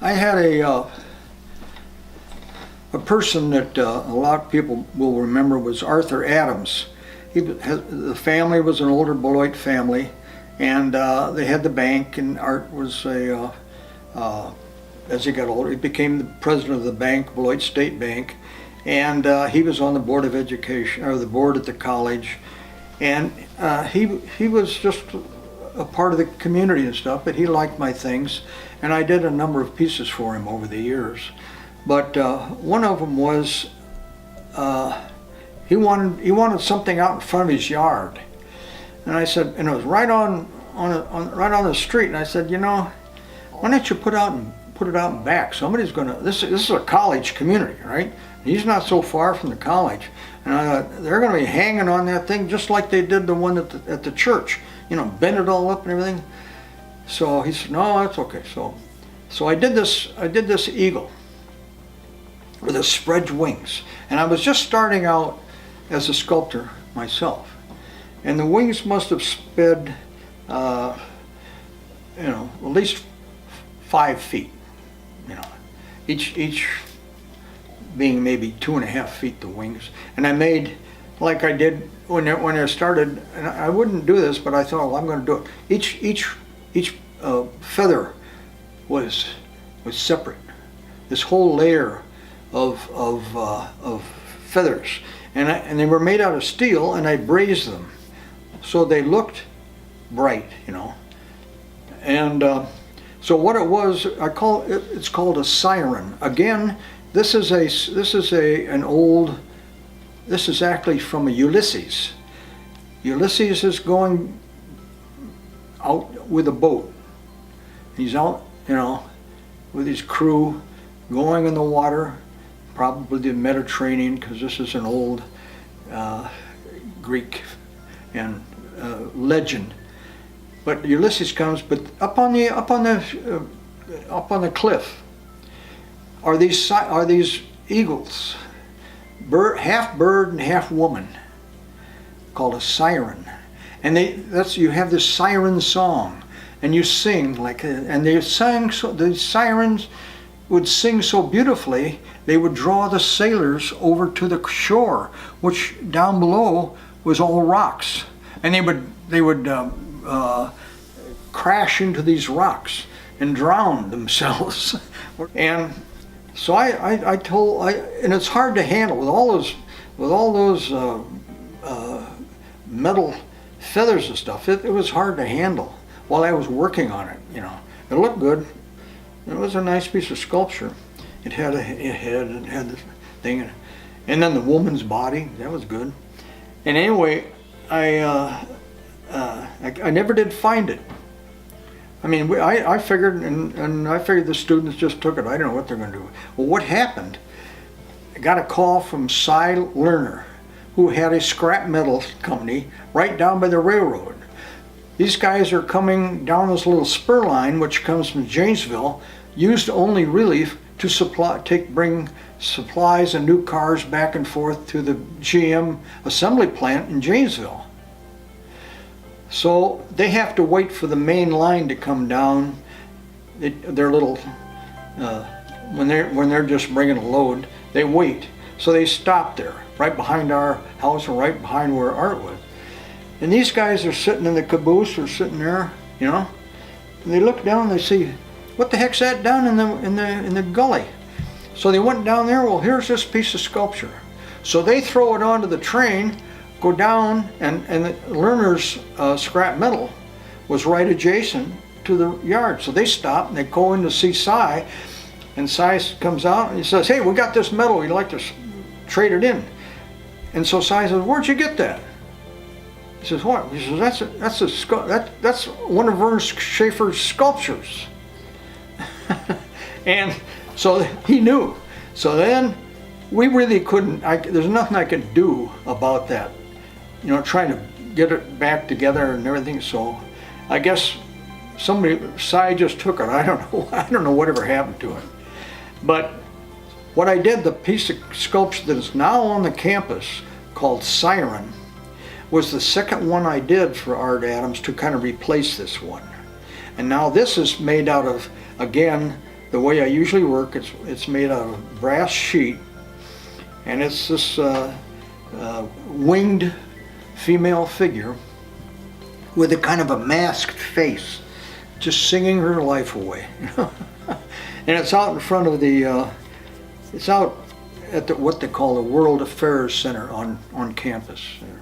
I had a person that a lot of people will remember was Arthur Adams. The family was an older Beloit family, and they had the bank, and Art was as he got older, he became the president of the bank, Beloit State Bank, and he was on the board of education, or the board at the college, and he was just a part of the community and stuff, but he liked my things, and I did a number of pieces for him over the years. But one of them was he wanted something out in front of his yard, and I said, and it was right on the street, and I said, you know, why don't you put it out in back? Somebody's gonna. This is a college community, right? He's not so far from the college, and I thought they're gonna be hanging on that thing just like they did the one at the church. You know, bend it all up and everything. So he said, no, that's okay. So I did this eagle with its spread wings, and I was just starting out as a sculptor myself, and the wings must have sped, you know, at least 5 feet. You know, each being maybe 2.5 feet the wings, and I made like I did when I started, and I wouldn't do this, but I thought, well, I'm going to do it. Each feather was separate. This whole layer of feathers, and they were made out of steel, and I brazed them, so they looked bright, you know. And so what it was, it's called a siren. Again, this is actually from a Ulysses. Ulysses is going out with a boat. He's out, you know, with his crew, going in the water, probably the Mediterranean, because this is an old Greek and legend. But Ulysses comes, but up on the cliff are these eagles, half bird and half woman, called a siren, and you have this siren song, and you sing like, and they sang so, the sirens would sing so beautifully, they would draw the sailors over to the shore, which down below was all rocks, and they would crash into these rocks and drown themselves. And so and it's hard to handle with all those metal feathers and stuff. It was hard to handle while I was working on it. You know, it looked good. It was a nice piece of sculpture. It had a head, and it had the thing, and then the woman's body. That was good. And anyway, I never did find it. I mean, I figured, and I figured the students just took it. I don't know what they're going to do. Well, what happened? I got a call from Cy Lerner, who had a scrap metal company right down by the railroad. These guys are coming down this little spur line, which comes from Janesville, used only really to bring supplies and new cars back and forth to the GM assembly plant in Janesville. So they have to wait for the main line to come down. Their little, when they're just bringing a load, they wait. So they stop there, right behind our house and right behind where Art was. And these guys are sitting in the caboose or sitting there, you know. And they look down and they see, what the heck's that down in the gully? So they went down there. Well, here's this piece of sculpture. So they throw it onto the train, go down, and the Lerner's scrap metal was right adjacent to the yard. So they stop and they go in to see Cy, and Cy comes out and he says, "Hey, we got this metal. We'd like to trade it in." And so Cy says, "Where'd you get that?" He says, "What?" He says, "That's one of Ernst Schaefer's sculptures." And so he knew. So then we really couldn't. There's nothing I could do about that. You know, trying to get it back together and everything. So I guess Cy just took it. I don't know. I don't know whatever happened to it. But what I did, the piece of sculpture that is now on the campus called Siren, was the second one I did for Art Adams to kind of replace this one. And now this is made out of, again, the way I usually work, it's made out of brass sheet, and it's this winged female figure with a kind of a masked face, just singing her life away. And it's out in front of the, it's out at what they call the World Affairs Center on campus there.